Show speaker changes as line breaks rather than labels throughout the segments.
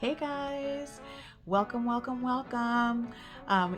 Hey guys, welcome.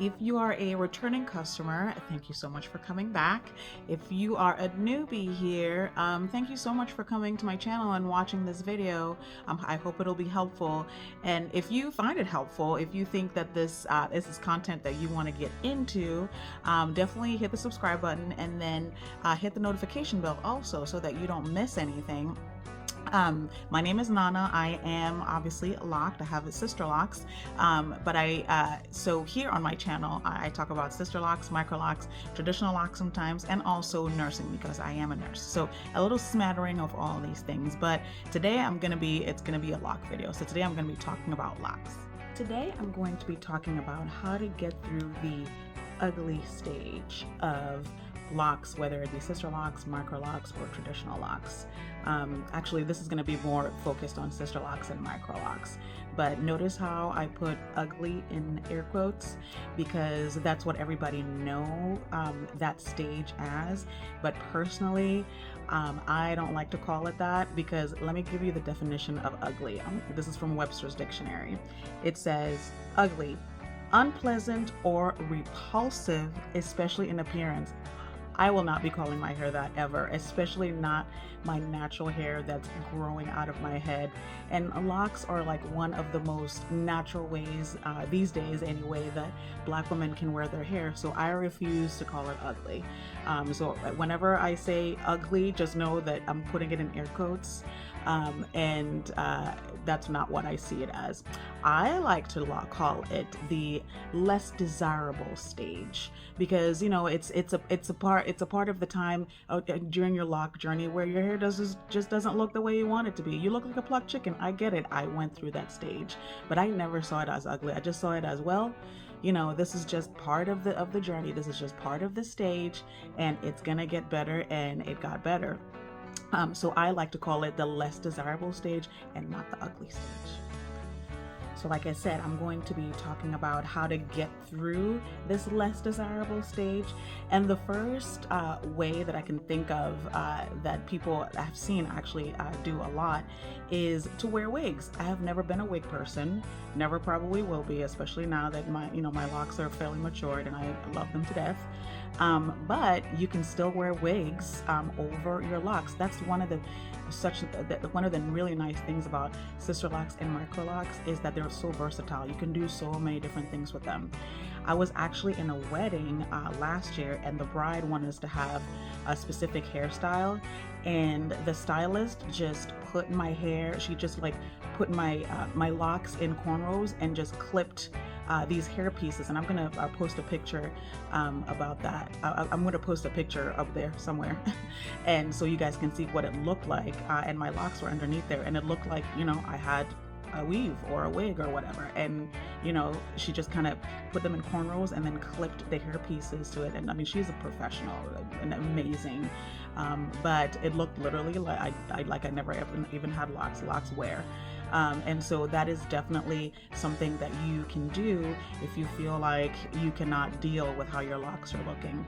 If you are a returning customer, thank you so much for coming back. If you are a newbie here, thank you so much for coming to my channel and watching this video. I hope it'll be helpful. And if you find it helpful, if you think that this is content that you want to get into, definitely hit the subscribe button and then hit the notification bell also so that you don't miss anything. My name is Nana. I am obviously locked. I have a Sisterlocks, so here on my channel I talk about Sisterlocks, Microlocks, traditional locks sometimes, and also nursing because I am a nurse. So a little smattering of all these things. But today it's gonna be a lock video. So today I'm gonna be talking about locks. Today I'm going to be talking about how to get through the ugly stage of locks, whether it be Sisterlocks, Microlocks, or traditional locks. Actually, this is going to be more focused on Sisterlocks and Microlocks. But notice how I put ugly in air quotes because that's what everybody know that stage as. But personally, I don't like to call it that because let me give you the definition of ugly. This is from Webster's dictionary. It says ugly, unpleasant or repulsive, especially in appearance. I will not be calling my hair that ever, especially not my natural hair that's growing out of my head. And locks are like one of the most natural ways, these days anyway, that Black women can wear their hair. So I refuse to call it ugly. So whenever I say ugly, just know that I'm putting it in air quotes. That's not what I see it as. I like to call it the less desirable stage because it's a part of the time during your lock journey where your hair just doesn't look the way you want it to be. You look like a plucked chicken. I get it. I went through that stage, but I never saw it as ugly. I just saw it as, well, this is just part of the journey. This is just part of the stage, and it's gonna get better, and it got better. So I like to call it the less desirable stage and not the ugly stage. So like I said, I'm going to be talking about how to get through this less desirable stage. And the first way that I can think of that people I've seen actually do a lot is to wear wigs. I have never been a wig person, never probably will be, especially now that my locks are fairly matured and I love them to death. But you can still wear wigs over your locks. That's one of the really nice things about Sisterlocks and Microlocks is that they're so versatile. You can do so many different things with them. I was actually in a wedding last year, and the bride wanted us to have a specific hairstyle, and the stylist just put my hair. She just like put my locks in cornrows and just clipped these hair pieces, and I'm gonna post a picture about that. I'm gonna post a picture up there somewhere and so you guys can see what it looked like, and my locks were underneath there, and it looked like I had a weave or a wig or whatever, and she just kind of put them in cornrows and then clipped the hair pieces to it. And I mean, she's a professional and amazing, but it looked literally like I never even had locks wear. And so that is definitely something that you can do if you feel like you cannot deal with how your locks are looking.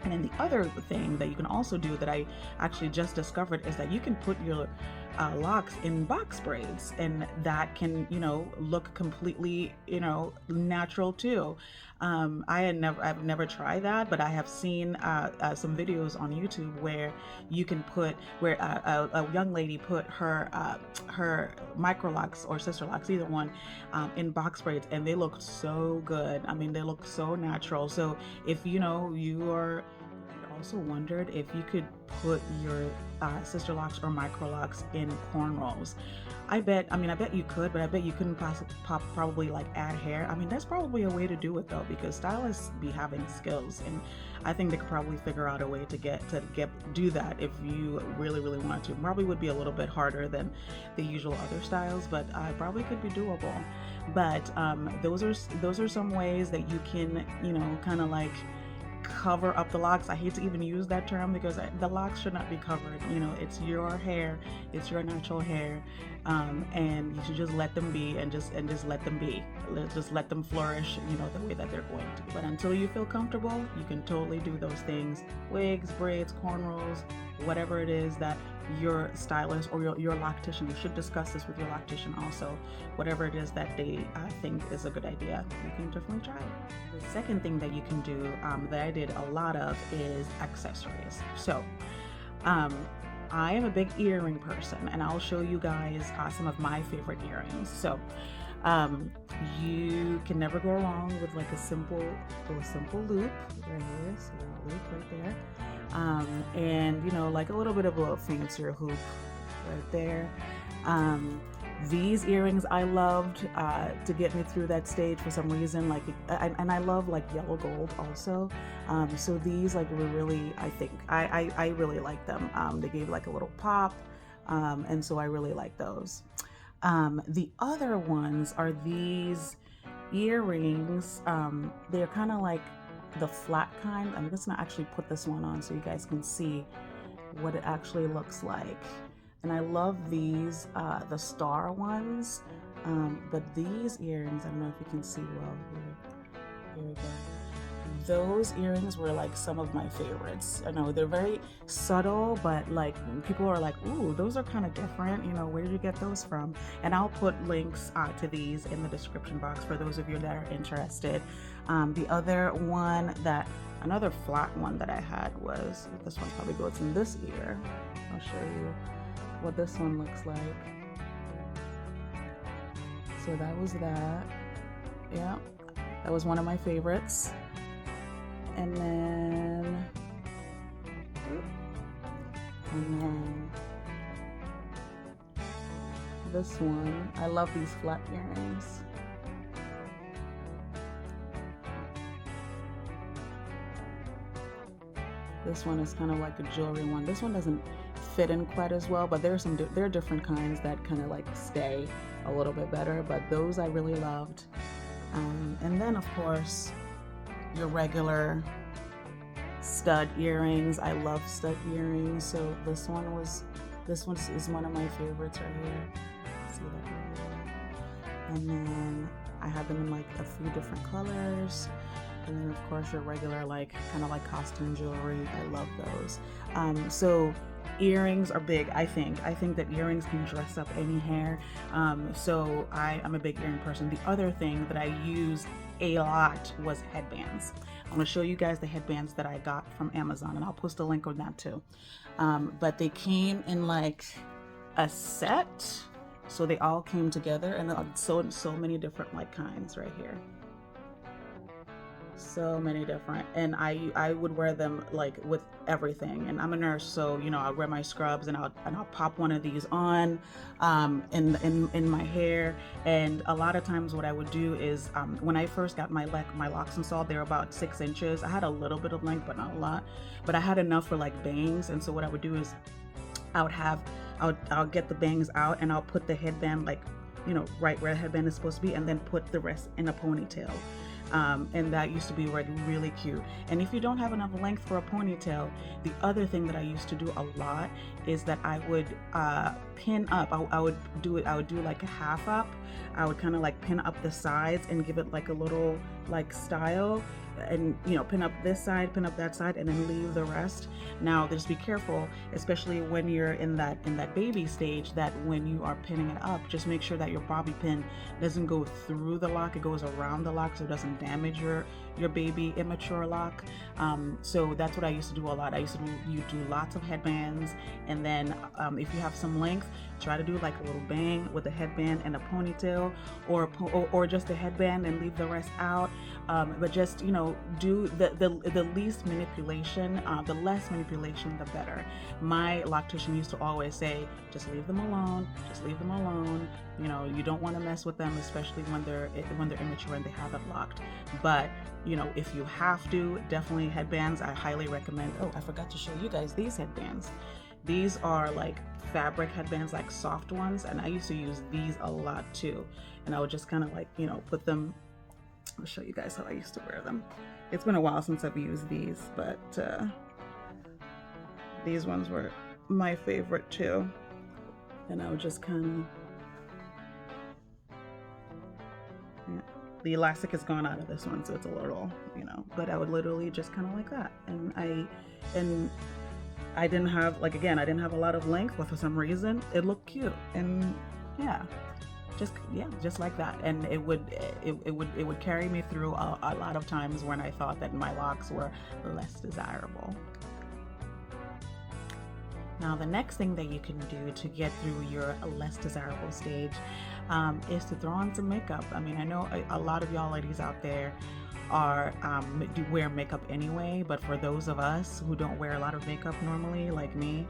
And then the other thing that you can also do that I actually just discovered is that you can put your locks in box braids, and that can look completely natural too. I've never tried that, but I have seen some videos on YouTube where you can put a young lady put her Microlocks or Sisterlocks, either one, in box braids, and they look so good. I mean, they look so natural. So if you are also wondered if you could put your Sisterlocks or Microlocks in cornrows. I bet you could, but I bet you couldn't probably like add hair. I mean, there's probably a way to do it though, because stylists be having skills, and I think they could probably figure out a way to do that if you really want to. Probably would be a little bit harder than the usual other styles, but probably could be doable. But those are some ways that you can kind of like cover up the locks. I hate to even use that term because the locks should not be covered. It's your hair, it's your natural hair. and you should just let them be, and just let them be. Just let them flourish, you know, the way that they're going to. But until you feel comfortable, you can totally do those things: wigs, braids, cornrows, whatever it is that your stylist or your loctician, you should discuss this with your loctician also. Whatever it is that they think is a good idea, you can definitely try it. The second thing that you can do, that I did a lot of, is accessories. So I am a big earring person, and I'll show you guys some of my favorite earrings. So you can never go wrong with like a simple loop right here. So a loop right there. And you know, like a little bit of a fancier hoop right there. These earrings I loved to get me through that stage for some reason, like and I love like yellow gold also. So these like were really, I think I really like them. They gave like a little pop, and so I really like those. The other ones are these earrings. They're kind of like the flat kind. I'm just gonna actually put this one on so you guys can see what it actually looks like. And I love these, the star ones, but these earrings, I don't know if you can see well here we go. Those earrings were like some of my favorites. I know they're very subtle, but like people are like, ooh, those are kind of different, you know, where did you get those from? And I'll put links to these in the description box for those of you that are interested. The other one, another flat one that I had was, this one probably goes in this ear. I'll show you what this one looks like. So that was that. Yeah, that was one of my favorites. And then this one, I love these flat earrings. This one is kind of like a jewelry one. This one doesn't fit in quite as well, but there are different kinds that kind of like stay a little bit better, but those I really loved. And then of course your regular stud earrings. I love stud earrings, so this one is one of my favorites right here. See that right here? And then I have them in like a few different colors. And then of course your regular, like kind of like costume jewelry. I love those. So earrings are big. I think that earrings can dress up any hair. So I'm a big earring person. The other thing that I used a lot was headbands. I'm going to show you guys the headbands that I got from Amazon, and I'll post a link on that too. But they came in like a set, so they all came together, and so many different like kinds right here. So many different, and I would wear them like with everything. And I'm a nurse, so you know, I'll wear my scrubs, and I'll pop one of these on in my hair. And a lot of times what I would do is when I first got my locks installed, they were about 6 inches. I had a little bit of length, but not a lot, but I had enough for like bangs. And so what I would do is I'll get the bangs out, and I'll put the headband like, you know, right where the headband is supposed to be, and then put the rest in a ponytail. And that used to be really cute. And if you don't have enough length for a ponytail, the other thing that I used to do a lot is that I would pin up. I would do like a half up. I would kind of like pin up the sides and give it like a little like style, and you know, pin up this side, pin up that side, and then leave the rest. Now just be careful, especially when you're in that baby stage, that when you are pinning it up, just make sure that your bobby pin doesn't go through the lock, it goes around the lock, so it doesn't damage your baby immature lock. So that's what I used to do a lot. I used to do lots of headbands, and then if you have some length, try to do like a little bang with a headband and a ponytail, or just a headband and leave the rest out. But just, you know, do the least manipulation, the less manipulation, the better. My loctician used to always say, just leave them alone, just leave them alone. You know, you don't want to mess with them, especially when they're immature and they have it locked. But you know, if you have to, definitely headbands, I highly recommend. Oh, I forgot to show you guys these headbands. These are like fabric headbands, like soft ones, and I used to use these a lot too. And I would just kind of like, you know, put them. I'll show you guys how I used to wear them. It's been a while since I've used these, but these ones were my favorite too. And I would just kind of the elastic has gone out of this one, so it's a little, but I would literally just kind of like that. And I didn't have, like, again, I didn't have a lot of length, but for some reason it looked cute. And yeah, just like that. And it would carry me through a lot of times when I thought that my locks were less desirable. Now, the next thing that you can do to get through your less desirable stage is to throw on some makeup. I mean, I know a lot of y'all ladies out there are do wear makeup anyway, but for those of us who don't wear a lot of makeup normally, like me,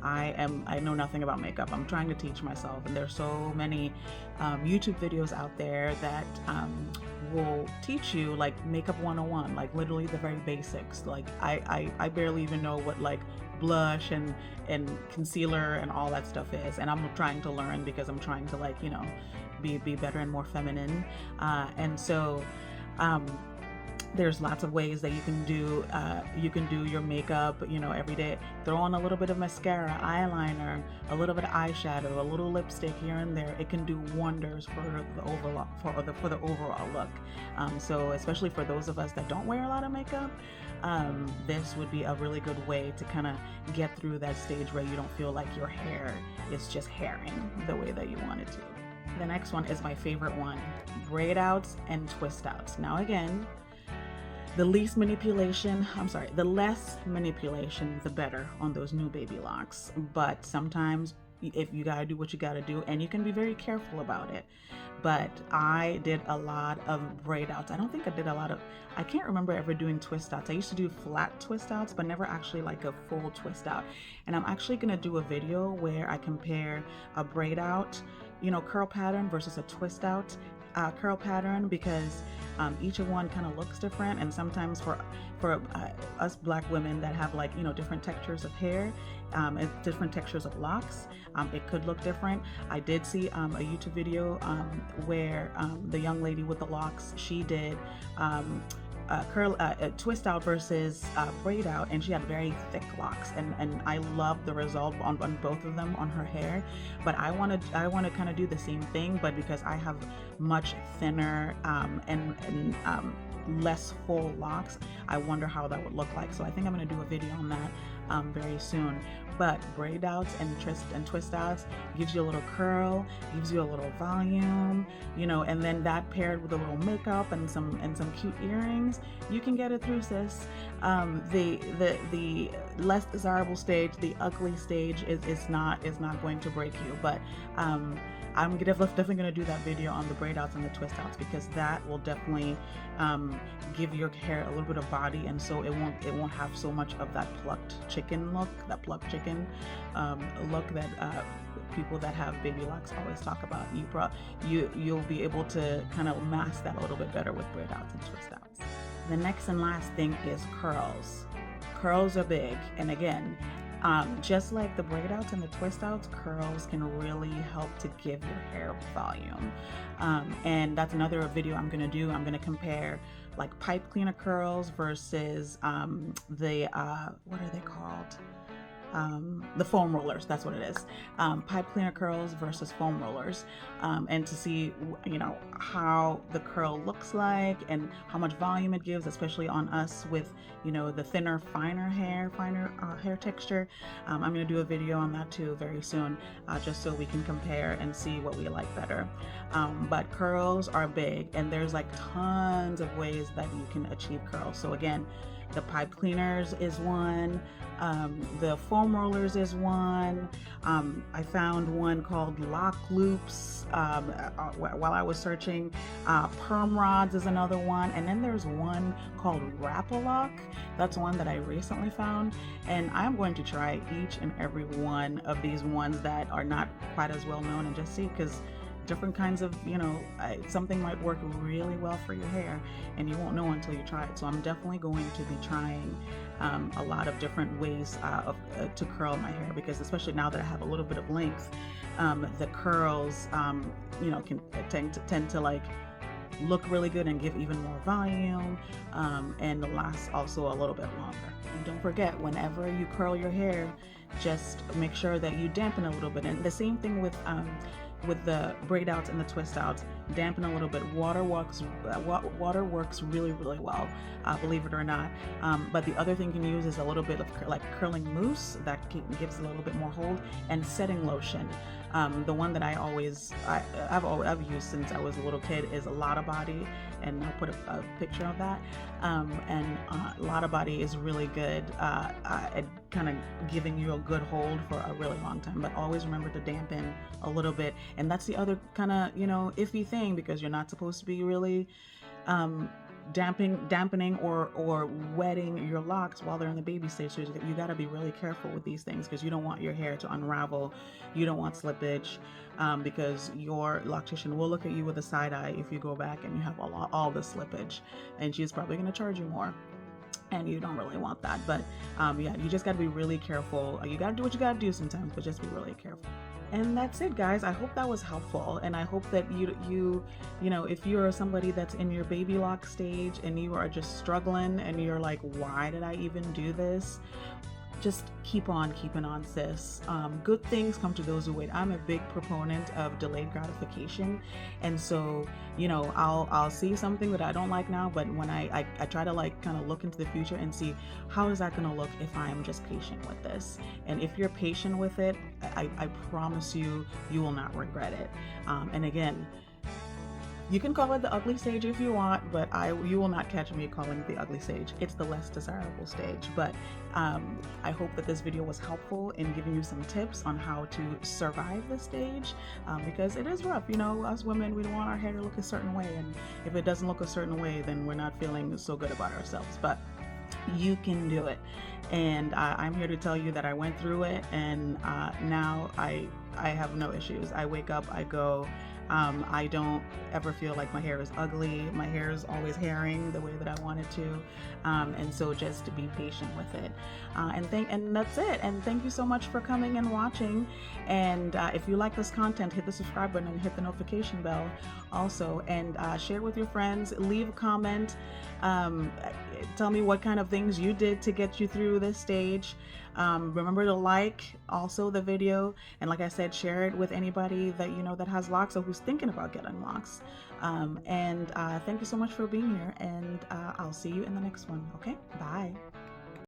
I know nothing about makeup. I'm trying to teach myself, and there's so many YouTube videos out there that will teach you like makeup 101, like literally the very basics. Like I barely even know what like blush and concealer and all that stuff is, and I'm trying to learn because I'm trying to, like, be better and more feminine, and so there's lots of ways that you can do your makeup, every day. Throw on a little bit of mascara, eyeliner, a little bit of eyeshadow, a little lipstick here and there. It can do wonders for the overall look. So especially for those of us that don't wear a lot of makeup, this would be a really good way to kind of get through that stage where you don't feel like your hair is just hairing the way that you want it to. The next one is my favorite one: braid outs and twist outs. Now again, the less manipulation, the better on those new baby locks. But sometimes if you gotta do what you gotta do, and you can be very careful about it. But I did a lot of braid outs. I can't remember ever doing twist outs. I used to do flat twist outs, but never actually like a full twist out. And I'm actually gonna do a video where I compare a braid out, curl pattern versus a twist out curl pattern, because each of one kind of looks different, and sometimes for us Black women that have, like, different textures of hair and different textures of locks, it could look different. I did see a YouTube video where the young lady with the locks, she did twist out versus braid out, and she had very thick locks, and I love the result on both of them on her hair. But I want to kind of do the same thing, but because I have much thinner and less full locks, I wonder how that would look like. So I think I'm going to do a video on that very soon. But braid outs and twist outs gives you a little curl, gives you a little volume, and then that paired with a little makeup and some cute earrings, you can get it through, sis. The less desirable stage, the ugly stage is not going to break you. But I'm definitely going to do that video on the braid outs and the twist outs, because that will definitely give your hair a little bit of body, and so it won't have so much of that plucked chicken look, look that people that have baby locks always talk about. You'll be able to kind of mask that a little bit better with braid outs and twist outs. The next and last thing is curls. Curls are big, and again, just like the braid outs and the twist outs, curls can really help to give your hair volume. And that's another video I'm gonna do. I'm gonna compare like pipe cleaner curls versus what are they called? The foam rollers, that's what it is. Pipe cleaner curls versus foam rollers, and to see how the curl looks like and how much volume it gives, especially on us with the thinner, finer hair texture. I'm going to do a video on that too very soon, just so we can compare and see what we like better. But curls are big, and there's like tons of ways that you can achieve curls. So again, the pipe cleaners is one, the foam rollers is one. I found one called lock loops while I was searching. Perm rods is another one, and then there's one called Wrap-A-Lock. That's one that I recently found, and I'm going to try each and every one of these ones that are not quite as well known, and just see, because different kinds of, something might work really well for your hair, and you won't know until you try it. So I'm definitely going to be trying a lot of different ways to curl my hair, because especially now that I have a little bit of length, the curls, can tend to like look really good and give even more volume, and last also a little bit longer. And don't forget, whenever you curl your hair, just make sure that you dampen a little bit. And the same thing with with the braid outs and the twist outs, dampen a little bit. Water works really, really well, believe it or not. But the other thing you can use is a little bit of like curling mousse that gives a little bit more hold, and setting lotion. The one that I've used since I was a little kid is a Lotta Body, and I'll put a picture of that. And Lotta Body is really good at kind of giving you a good hold for a really long time. But always remember to dampen a little bit. And that's the other kind of iffy thing, because you're not supposed to be really dampening or wetting your locks while they're in the baby stage. So you got to be really careful with these things, because you don't want your hair to unravel. You don't want slippage, because your loctician will look at you with a side eye if you go back and you have all the slippage, and she's probably going to charge you more, and you don't really want that. But yeah, you just got to be really careful. You got to do what you got to do sometimes, but just be really careful. And that's it, guys. I hope that was helpful, and I hope that you know, if you're somebody that's in your baby lock stage and you are just struggling and you're like, why did I even do this? Just keep on keeping on, sis. Good things come to those who wait. I'm a big proponent of delayed gratification, and so I'll see something that I don't like now, but when I try to like kind of look into the future and see how is that going to look if I am just patient with this. And if you're patient with it, I promise you will not regret it. And again, you can call it the ugly stage if you want, but you will not catch me calling it the ugly stage. It's the less desirable stage. But I hope that this video was helpful in giving you some tips on how to survive the stage, because it is rough. Us women, we don't want our hair to look a certain way, and if it doesn't look a certain way, then we're not feeling so good about ourselves. But you can do it, and I'm here to tell you that I went through it, and now I have no issues. I wake up, I go. I don't ever feel like my hair is ugly. My hair is always hairing the way that I want it to, and so just to be patient with it. And that's it. And thank you so much for coming and watching. And if you like this content, hit the subscribe button and hit the notification bell also, and share with your friends. Leave a comment. Tell me what kind of things you did to get you through this stage. Remember to like also the video, and like I said, share it with anybody that that has locks or who's thinking about getting locks. And thank you so much for being here, and I'll see you in the next one. Okay, bye.